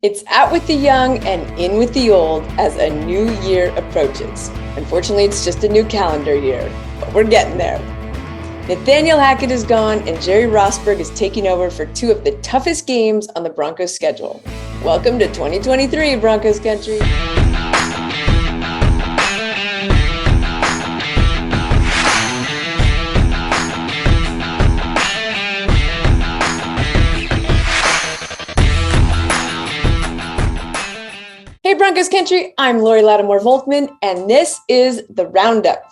It's out with the young and in with the old as a new year approaches. Unfortunately, it's just a new calendar year, but we're getting there. Nathaniel Hackett is gone and Jerry Rosburg is taking over for two of the toughest games on the Broncos schedule. Welcome to 2023, Broncos country. Hey Broncos country, I'm Lori Lattimore-Volkman, and this is The Roundup.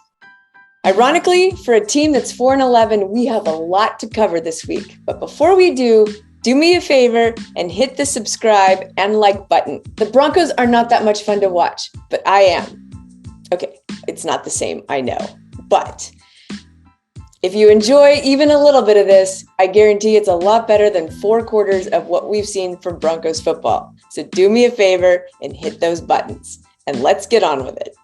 Ironically, for a team that's 4-11, we have a lot to cover this week. But before we do me a favor and hit the subscribe and like button. The Broncos are not that much fun to watch, but I am. Okay, it's not the same, I know. But if you enjoy even a little bit of this, I guarantee it's a lot better than 4 quarters of what we've seen from Broncos football. So do me a favor and hit those buttons, and let's get on with it.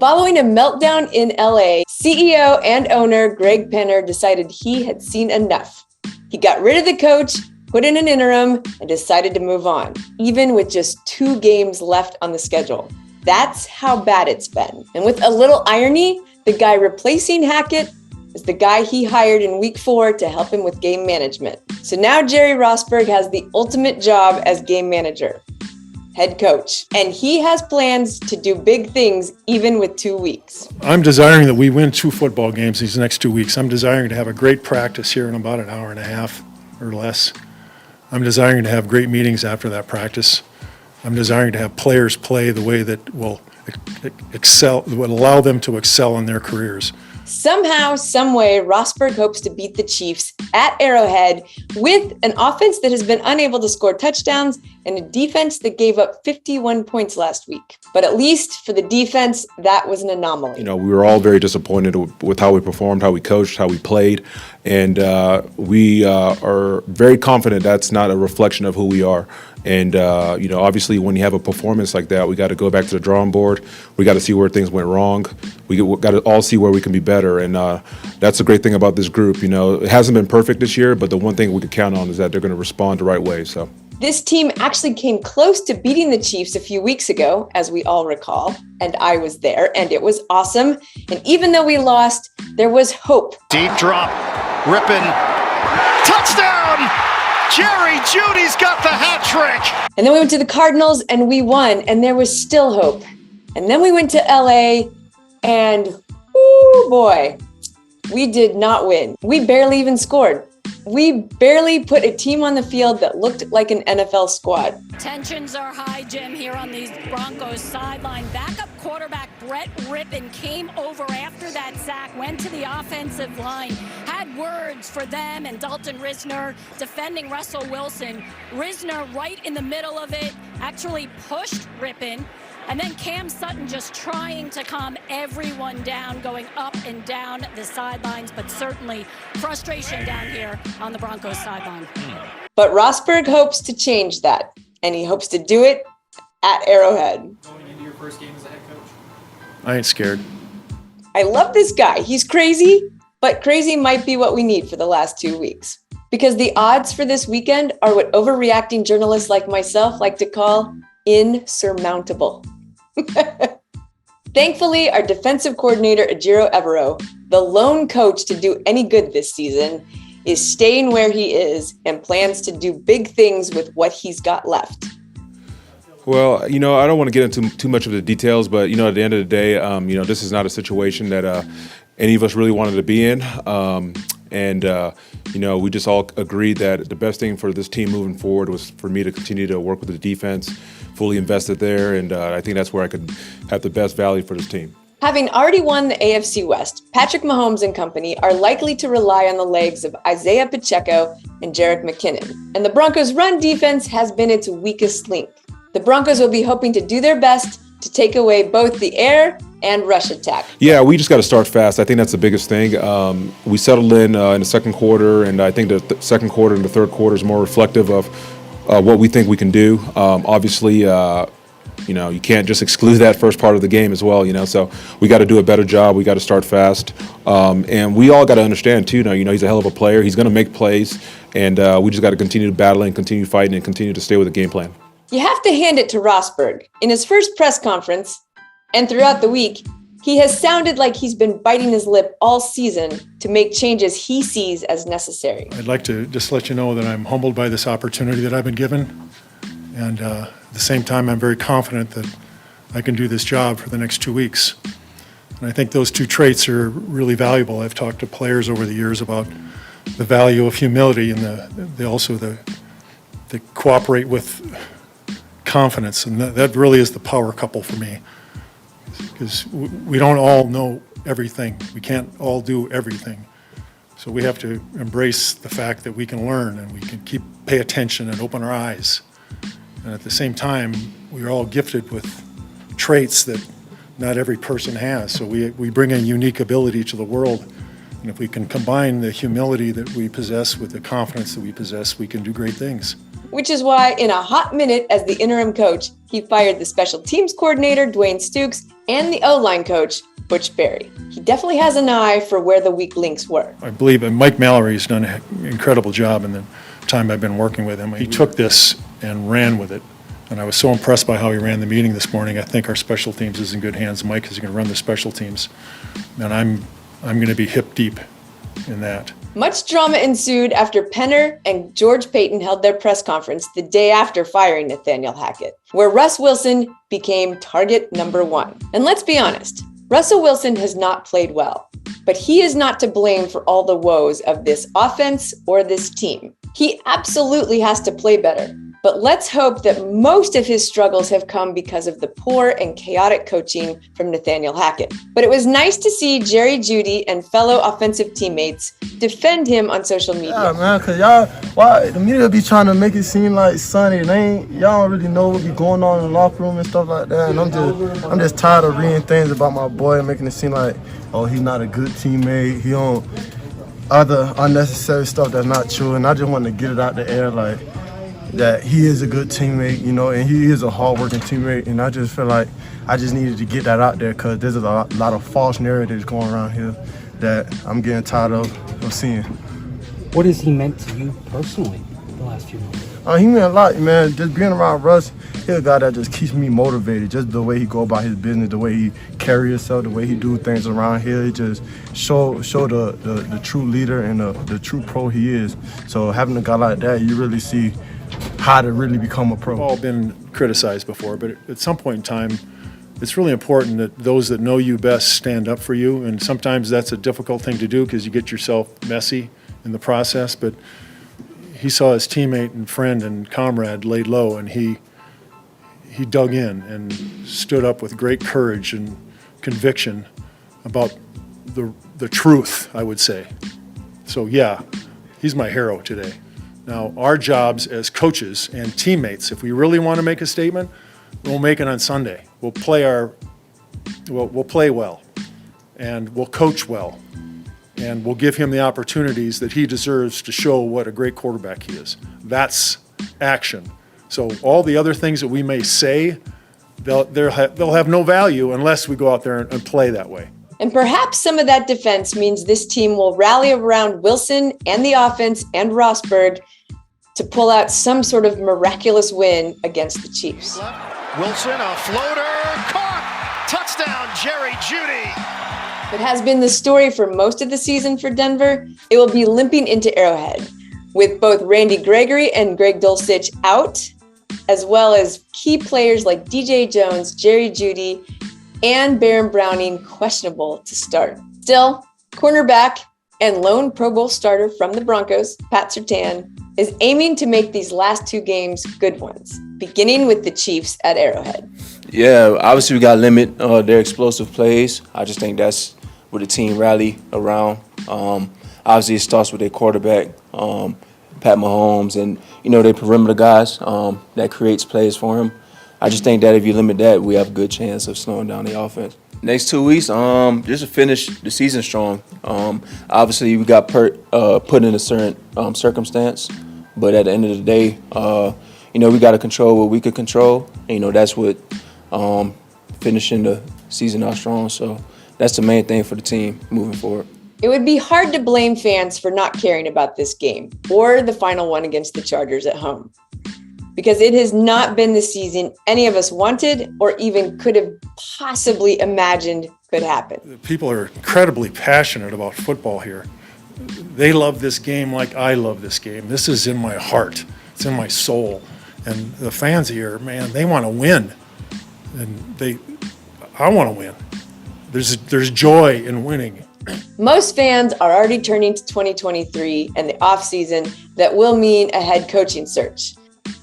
Following a meltdown in LA, CEO and owner Greg Penner decided he had seen enough. He got rid of the coach, put in an interim, and decided to move on, even with just 2 games left on the schedule. That's how bad it's been. And with a little irony, the guy replacing Hackett is the guy he hired in week 4 to help him with game management. So now Jerry Rosburg has the ultimate job as game manager, head coach. And he has plans to do big things even with 2 weeks. I'm desiring that we win 2 football games these next 2 weeks. I'm desiring to have a great practice here in about an hour and a half or less. I'm desiring to have great meetings after that practice. I'm desiring to have players play the way that will excel, will allow them to excel in their careers. Somehow, someway, Rosburg hopes to beat the Chiefs at Arrowhead with an offense that has been unable to score touchdowns and a defense that gave up 51 points last week. But at least for the defense, that was an anomaly. You know, we were all very disappointed with how we performed, how we coached, how we played, and we are very confident that's not a reflection of who we are. And, you know, obviously when you have a performance like that, we got to go back to the drawing board. We got to see where things went wrong. We got to all see where we can be better. And that's the great thing about this group. You know, it hasn't been perfect this year, but the one thing we can count on is that they're going to respond the right way. So this team actually came close to beating the Chiefs a few weeks ago, as we all recall. And I was there, and it was awesome. And even though we lost, there was hope. Deep drop, Rippin, touchdown! Jerry Jeudy's got the hat trick. And then we went to the Cardinals and we won, and there was still hope. And then we went to LA and, oh boy, we did not win. We barely even scored. We barely put a team on the field that looked like an NFL squad. Tensions are high, Jim, here on these Broncos sideline. Backup quarterback Brett Rippin came over after that sack, went to the offensive line, had words for them and Dalton Risner defending Russell Wilson. Risner right in the middle of it, actually pushed Rippin. And then Cam Sutton just trying to calm everyone down, going up and down the sidelines, but certainly frustration down here on the Broncos sideline. But Rosburg hopes to change that, and he hopes to do it at Arrowhead. Going into your first game as a head coach? I ain't scared. I love this guy. He's crazy, but crazy might be what we need for the last 2 weeks. Because the odds for this weekend are what overreacting journalists like myself like to call insurmountable. Thankfully, our defensive coordinator, Ejiro Evero, the lone coach to do any good this season, is staying where he is and plans to do big things with what he's got left. well, you know, I don't want to get into too much of the details, but, you know, at the end of the day, you know, this is not a situation that any of us really wanted to be in. You know, we just all agreed that the best thing for this team moving forward was for me to continue to work with the defense, fully invested there, and I think that's where I could have the best value for this team. Having already won the AFC West, Patrick Mahomes and company are likely to rely on the legs of Isaiah Pacheco and Jerick McKinnon. And the Broncos' run defense has been its weakest link. The Broncos will be hoping to do their best to take away both the air and rush attack. Yeah, we just got to start fast. I think that's the biggest thing. We settled in the second quarter, and I think the second quarter and the third quarter is more reflective of what we think we can do. Obviously, you know, you can't just exclude that first part of the game as well, you know, so we got to do a better job. We got to start fast. And we all got to understand, too, you know, he's a hell of a player. He's going to make plays, and we just got to continue to battle and continue fighting and continue to stay with the game plan. You have to hand it to Rosburg. In his first press conference and throughout the week, he has sounded like he's been biting his lip all season to make changes he sees as necessary. I'd like to just let you know that I'm humbled by this opportunity that I've been given. And at the same time, I'm very confident that I can do this job for the next 2 weeks. And I think those two traits are really valuable. I've talked to players over the years about the value of humility and the cooperate with confidence. And that really is the power couple for me. Because we don't all know everything. We can't all do everything. So we have to embrace the fact that we can learn and we can pay attention and open our eyes. And at the same time, we're all gifted with traits that not every person has. So we bring a unique ability to the world. And if we can combine the humility that we possess with the confidence that we possess, we can do great things. Which is why, in a hot minute as the interim coach, he fired the special teams coordinator, Dwayne Stukes, and the O-line coach, Butch Barry. He definitely has an eye for where the weak links were. I believe Mike Mallory's done an incredible job in the time I've been working with him. He took this and ran with it. And I was so impressed by how he ran the meeting this morning. I think our special teams is in good hands. Mike is going to run the special teams. And I'm going to be hip deep in that. Much drama ensued after Penner and George Paton held their press conference the day after firing Nathaniel Hackett, where Russ Wilson became target number one. And let's be honest, Russell Wilson has not played well, but he is not to blame for all the woes of this offense or this team. He absolutely has to play better. But let's hope that most of his struggles have come because of the poor and chaotic coaching from Nathaniel Hackett. But it was nice to see Jerry Jeudy and fellow offensive teammates defend him on social media. Yeah, man, because the media be trying to make it seem like sunny. Y'all don't really know what be going on in the locker room and stuff like that. And I'm just tired of reading things about my boy and making it seem like, oh, he's not a good teammate. He don't other unnecessary stuff that's not true. And I just want to get it out the air, like, that he is a good teammate, and he is a hard-working teammate, and I just feel like I just needed to get that out there because there's a lot of false narratives going around here that I'm getting tired of seeing. What has he meant to you personally the last few months? He meant a lot, man. Just being around Russ, he's a guy that just keeps me motivated. Just the way he go about his business, the way he carry himself, the way he do things around here, it just show the true leader and the true pro he is. So having a guy like that, you really see how to really become a pro. We've all been criticized before, but at some point in time, it's really important that those that know you best stand up for you, and sometimes that's a difficult thing to do because you get yourself messy in the process, but he saw his teammate and friend and comrade laid low, and he dug in and stood up with great courage and conviction about the truth, I would say. So yeah, he's my hero today. Now, our jobs as coaches and teammates, if we really want to make a statement, we'll make it on Sunday. We'll play well, and we'll coach well, and we'll give him the opportunities that he deserves to show what a great quarterback he is. That's action. So all the other things that we may say, they'll have no value unless we go out there and play that way. And perhaps some of that defense means this team will rally around Wilson and the offense and Rosburg to pull out some sort of miraculous win against the Chiefs. Wilson, a floater, caught! Touchdown, Jerry Jeudy! It has been the story for most of the season for Denver. It will be limping into Arrowhead, with both Randy Gregory and Greg Dulcich out, as well as key players like DJ Jones, Jerry Jeudy, and Baron Browning questionable to start. Still, cornerback and lone Pro Bowl starter from the Broncos, Pat Surtain, is aiming to make these last two games good ones, beginning with the Chiefs at Arrowhead. Yeah, obviously we got to limit their explosive plays. I just think that's what the team rally around. Obviously it starts with their quarterback, Pat Mahomes, and, their perimeter guys that creates plays for him. I just think that if you limit that, we have a good chance of slowing down the offense. Next 2 weeks, just to finish the season strong. Obviously, we got put in a certain circumstance, but at the end of the day, we got to control what we could control. That's what finishing the season out strong. So that's the main thing for the team moving forward. It would be hard to blame fans for not caring about this game or the final one against the Chargers at home. because it has not been the season any of us wanted or even could have possibly imagined could happen. People are incredibly passionate about football here. They love this game like I love this game. This is in my heart. It's in my soul. And the fans here, man, they want to win. And I want to win. There's joy in winning. Most fans are already turning to 2023 and the offseason that will mean a head coaching search.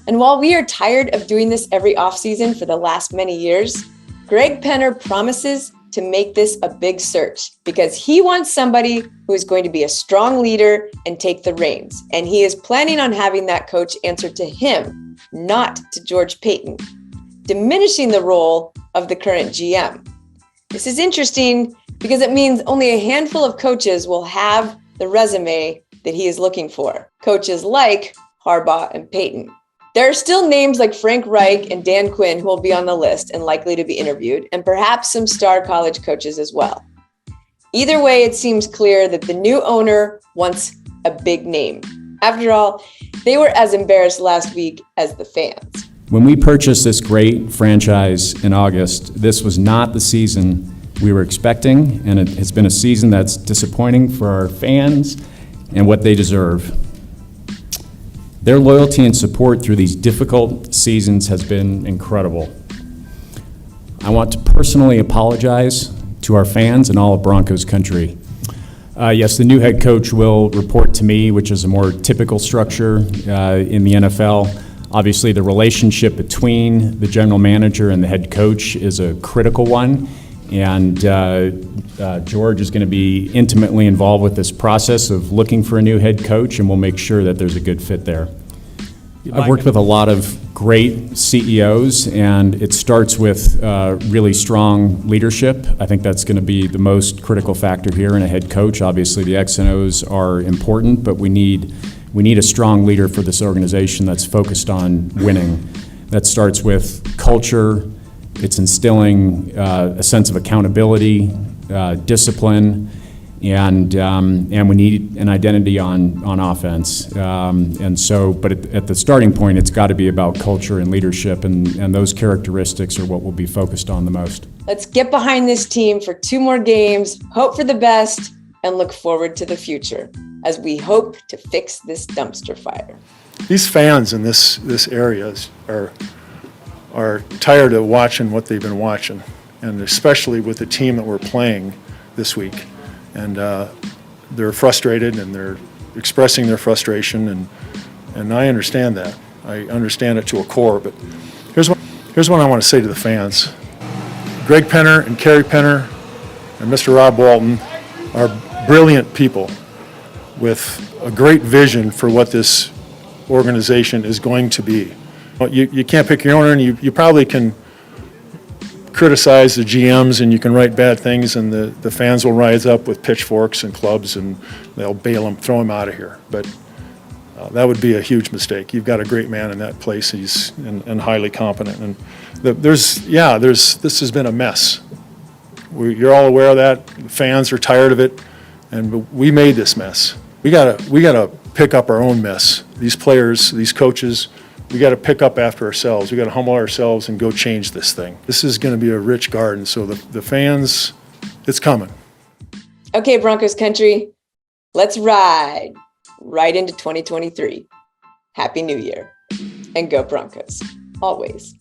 And while we are tired of doing this every offseason for the last many years, Greg Penner promises to make this a big search because he wants somebody who is going to be a strong leader and take the reins. And he is planning on having that coach answer to him, not to George Paton, diminishing the role of the current GM. This is interesting because it means only a handful of coaches will have the resume that he is looking for. Coaches like Harbaugh and Paton. There are still names like Frank Reich and Dan Quinn who will be on the list and likely to be interviewed, and perhaps some star college coaches as well. Either way, it seems clear that the new owner wants a big name. After all, they were as embarrassed last week as the fans. When we purchased this great franchise in August, this was not the season we were expecting, and it has been a season that's disappointing for our fans and what they deserve. Their loyalty and support through these difficult seasons has been incredible. I want to personally apologize to our fans and all of Broncos country. Yes, the new head coach will report to me, which is a more typical structure in the NFL. Obviously, the relationship between the general manager and the head coach is a critical one, and George is going to be intimately involved with this process of looking for a new head coach, and we'll make sure that there's a good fit there. I've worked with a lot of great CEOs, and it starts with really strong leadership. I think that's going to be the most critical factor here in a head coach. Obviously, the X and O's are important, but we need a strong leader for this organization that's focused on winning. That starts with culture. It's instilling a sense of accountability, discipline, and we need an identity on offense. But at the starting point, it's got to be about culture and leadership, and those characteristics are what we'll be focused on the most. Let's get behind this team for 2 more games, hope for the best, and look forward to the future as we hope to fix this dumpster fire. These fans in this area are tired of watching what they've been watching, and especially with the team that we're playing this week. And they're frustrated, and they're expressing their frustration, and I understand that. I understand it to a core, but here's what I want to say to the fans. Greg Penner and Kerry Penner and Mr. Rob Walton are brilliant people with a great vision for what this organization is going to be. You can't pick your owner, and you probably can criticize the GMs, and you can write bad things, and the fans will rise up with pitchforks and clubs, and they'll bail him, throw him out of here. But that would be a huge mistake. You've got a great man in that place. He's and highly competent. And this has been a mess. You're all aware of that. The fans are tired of it, and we made this mess. We gotta pick up our own mess. These players, these coaches. We got to pick up after ourselves. We got to humble ourselves and go change this thing. This is going to be a rich garden. So the fans, it's coming. Okay, Broncos country, let's ride right into 2023. Happy New Year, and go Broncos, always.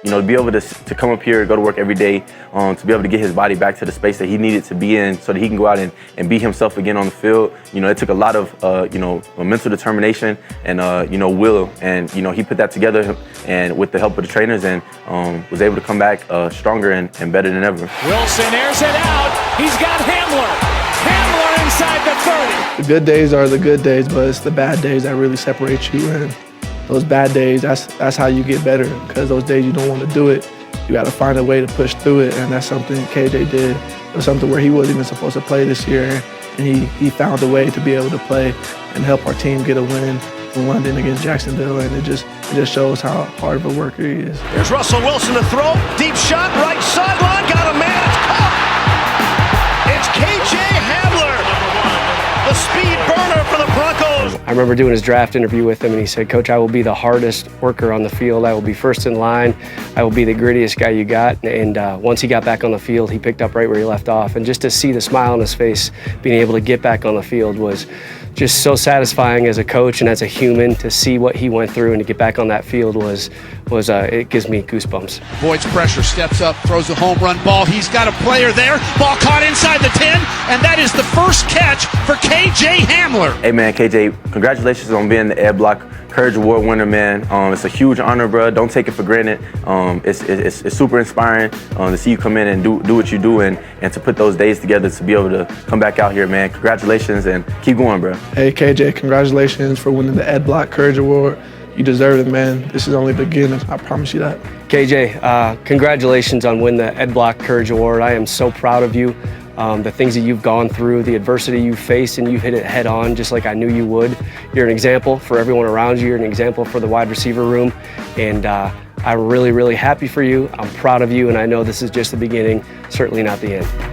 You know, to be able to come up here, go to work every day, to be able to get his body back to the space that he needed to be in so that he can go out and be himself again on the field. You know, it took a lot of, mental determination and, will. And, he put that together and with the help of the trainers and was able to come back stronger and better than ever. Wilson airs it out. He's got Hamler. Hamler inside the 30. The good days are the good days, but it's the bad days that really separate you. And those bad days, that's how you get better, because those days you don't want to do it. You got to find a way to push through it, and that's something KJ did. It was something where he wasn't even supposed to play this year, and he found a way to be able to play and help our team get a win in London against Jacksonville, and it just shows how hard of a worker he is. There's Russell Wilson to throw, deep shot, right sideline. remember doing his draft interview with him, and he said, "Coach, I will be the hardest worker on the field. I will be first in line. I will be the grittiest guy you got." And once he got back on the field, he picked up right where he left off. And just to see the smile on his face, being able to get back on the field was just so satisfying as a coach and as a human. To see what he went through and to get back on that field was it gives me goosebumps. Avoids pressure, steps up, throws a home run ball. He's got a player there. Ball caught inside the 10, and that is the first catch for KJ Hamler. Hey man, KJ, congratulations on being the Ed Block Courage Award winner, man. It's a huge honor, bro. Don't take it for granted. It's super inspiring to see you come in and do what you do, and to put those days together to be able to come back out here, man. Congratulations and keep going, bro. Hey KJ, congratulations for winning the Ed Block Courage Award. You deserve it, man. This is only the beginning. I promise you that. KJ, congratulations on winning the Ed Block Courage Award. I am so proud of you. The things that you've gone through, the adversity you faced, and you hit it head on just like I knew you would. You're an example for everyone around you. You're an example for the wide receiver room. And I'm really, really happy for you. I'm proud of you, and I know this is just the beginning, certainly not the end.